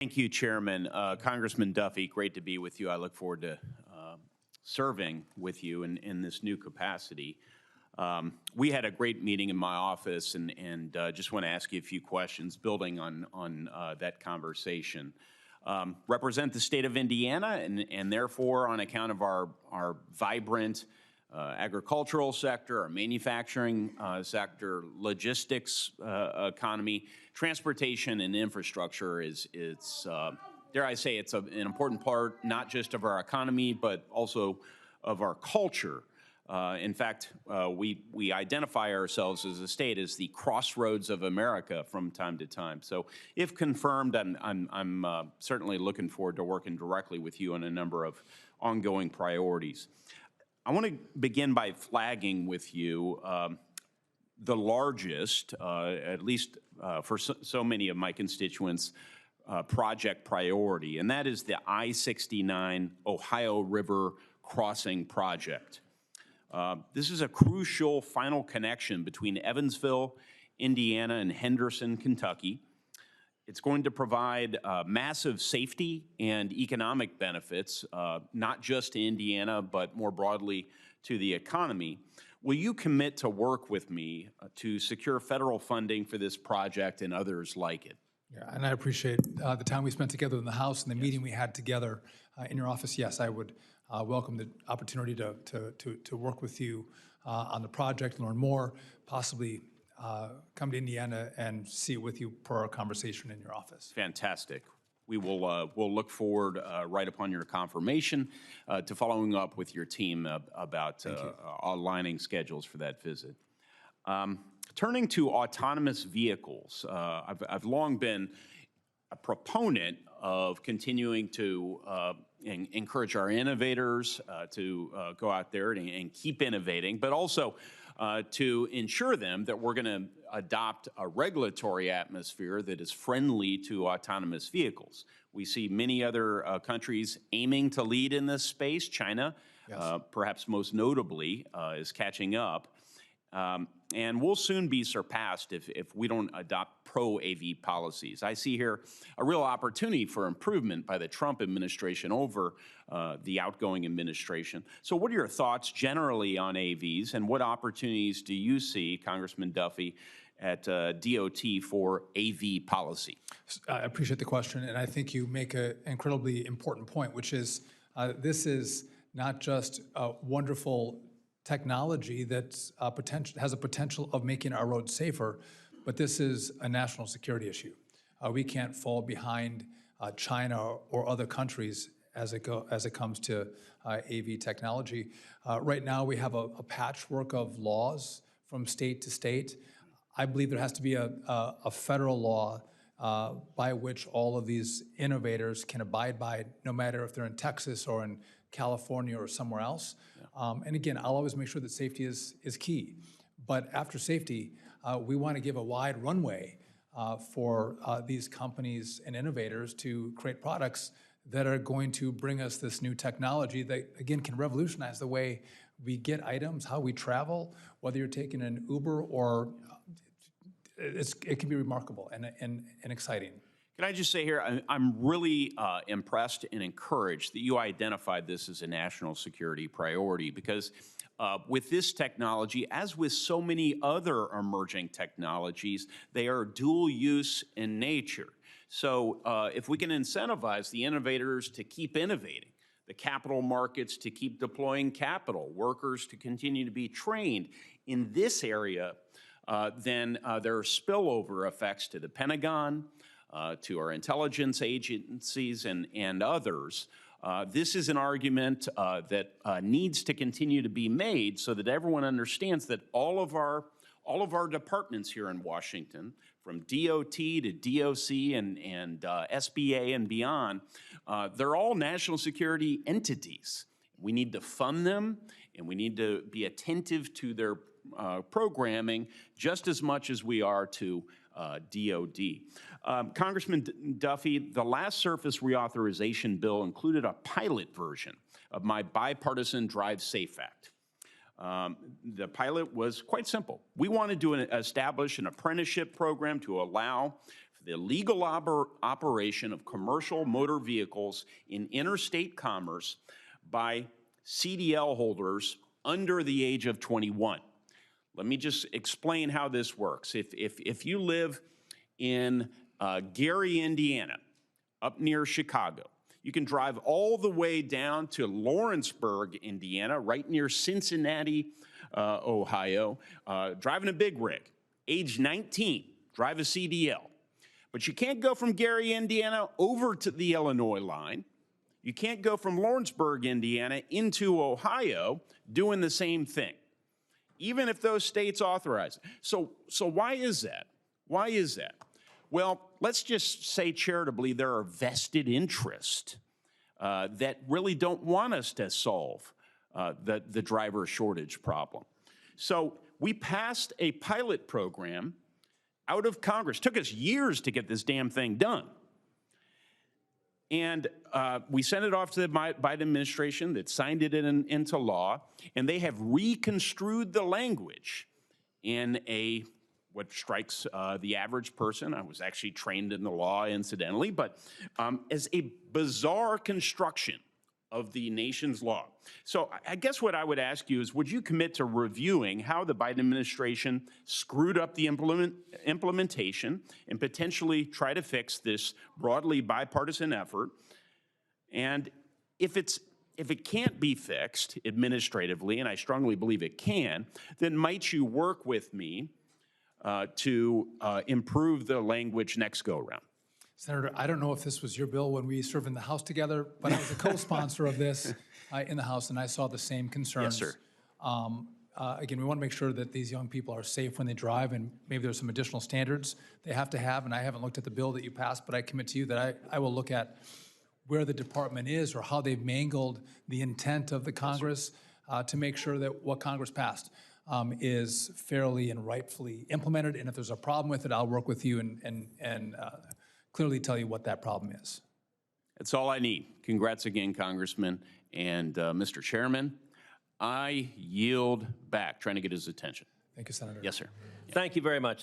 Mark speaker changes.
Speaker 1: Thank you, Chairman. Congressman Duffy, great to be with you. I look forward to serving with you in this new capacity. We had a great meeting in my office, and just want to ask you a few questions building on that conversation. Represent the state of Indiana, and therefore, on account of our vibrant agricultural sector, our manufacturing sector, logistics economy, transportation and infrastructure it's dare I say, it's an important part not just of our economy, but also of our culture. In fact, we identify ourselves as a state as the crossroads of America from time to time. So if confirmed, I'm certainly looking forward to working directly with you on a number of ongoing priorities. I want to begin by flagging with you the largest, at least for so many of my constituents, project priority, and that is the I-69 Ohio River Crossing Project. This is a crucial final connection between Evansville, Indiana, and Henderson, Kentucky. It's going to provide massive safety and economic benefits, not just to Indiana, but more broadly to the economy. Will you commit to work with me to secure federal funding for this project and others like it?
Speaker 2: Yeah, and I appreciate the time we spent together in the House and the meeting we had together in your office. Yes, I would welcome the opportunity to work with you on the project, learn more, possibly come to Indiana and see it with you per our conversation in your office.
Speaker 1: Fantastic. We will we'll look forward right upon your confirmation to following up with your team about aligning schedules for that visit. Turning to autonomous vehicles, I've long been a proponent of continuing to encourage our innovators to go out there and keep innovating, but also to ensure them that we're going to adopt a regulatory atmosphere that is friendly to autonomous vehicles. We see many other countries aiming to lead in this space. China, yes, perhaps most notably, is catching up. And we'll soon be surpassed if we don't adopt pro-AV policies. I see here a real opportunity for improvement by the Trump administration over the outgoing administration. So what are your thoughts generally on AVs, and what opportunities do you see, Congressman Duffy, at DOT for AV policy?
Speaker 2: I appreciate the question, and I think you make an incredibly important point, which is this is not just a wonderful technology that has a potential of making our roads safer, but this is a national security issue. We can't fall behind China or other countries as it comes to AV technology. Right now, we have a patchwork of laws from state to state. I believe there has to be a federal law by which all of these innovators can abide by, no matter if they're in Texas or in California or somewhere else. And again, I'll always make sure that safety is key. But after safety, we want to give a wide runway for these companies and innovators to create products that are going to bring us this new technology that, again, can revolutionize the way we get items, how we travel, whether you're taking an Uber or it can be remarkable and exciting.
Speaker 1: Can I just say here, I'm really impressed and encouraged that you identified this as a national security priority, because with this technology, as with so many other emerging technologies, they are dual use in nature. So if we can incentivize the innovators to keep innovating, the capital markets to keep deploying capital, workers to continue to be trained in this area, then there are spillover effects to the Pentagon, to our intelligence agencies and others. This is an argument that needs to continue to be made so that everyone understands that all of our departments here in Washington, from DOT to DOC and SBA and beyond, they're all national security entities. We need to fund them, and we need to be attentive to their programming just as much as we are to DOD. Congressman Duffy, the last surface reauthorization bill included a pilot version of my bipartisan Drive Safe Act. The pilot was quite simple. We wanted to establish an apprenticeship program to allow for the legal operation of commercial motor vehicles in interstate commerce by CDL holders under the age of 21. Let me just explain how this works. If you live in Gary, Indiana, up near Chicago, you can drive all the way down to Lawrenceburg, Indiana, right near Cincinnati, Ohio, driving a big rig, age 19, drive a CDL. But you can't go from Gary, Indiana, over to the Illinois line. You can't go from Lawrenceburg, Indiana, into Ohio doing the same thing, even if those states authorize it. So why is that? Why is that? Well, let's just say charitably there are vested interests that really don't want us to solve the driver shortage problem. So we passed a pilot program out of Congress. Took us years to get this damn thing done. And we sent it off to the Biden administration that signed it into law, and they have reconstrued the language in what strikes the average person. I was actually trained in the law, incidentally, but as a bizarre construction of the nation's law. So I guess what I would ask you is, would you commit to reviewing how the Biden administration screwed up the implementation and potentially try to fix this broadly bipartisan effort? And if it can't be fixed administratively, and I strongly believe it can, then might you work with me to improve the language next go-around?
Speaker 2: Senator, I don't know if this was your bill when we served in the House together, but I was a co-sponsor of this in the House, and I saw the same concerns.
Speaker 1: Yes, sir.
Speaker 2: Again, we want to make sure that these young people are safe when they drive, and maybe there's some additional standards they have to have, and I haven't looked at the bill that you passed, but I commit to you that I will look at where the department is or how they've mangled the intent of the Congress to make sure that what Congress passed is fairly and rightfully implemented, and if there's a problem with it, I'll work with you and clearly tell you what that problem is.
Speaker 1: That's all I need. Congrats again, Congressman. And Mr. Chairman, I yield back, trying to get his attention.
Speaker 2: Thank you, Senator.
Speaker 1: Yes, sir.
Speaker 3: Thank you very much.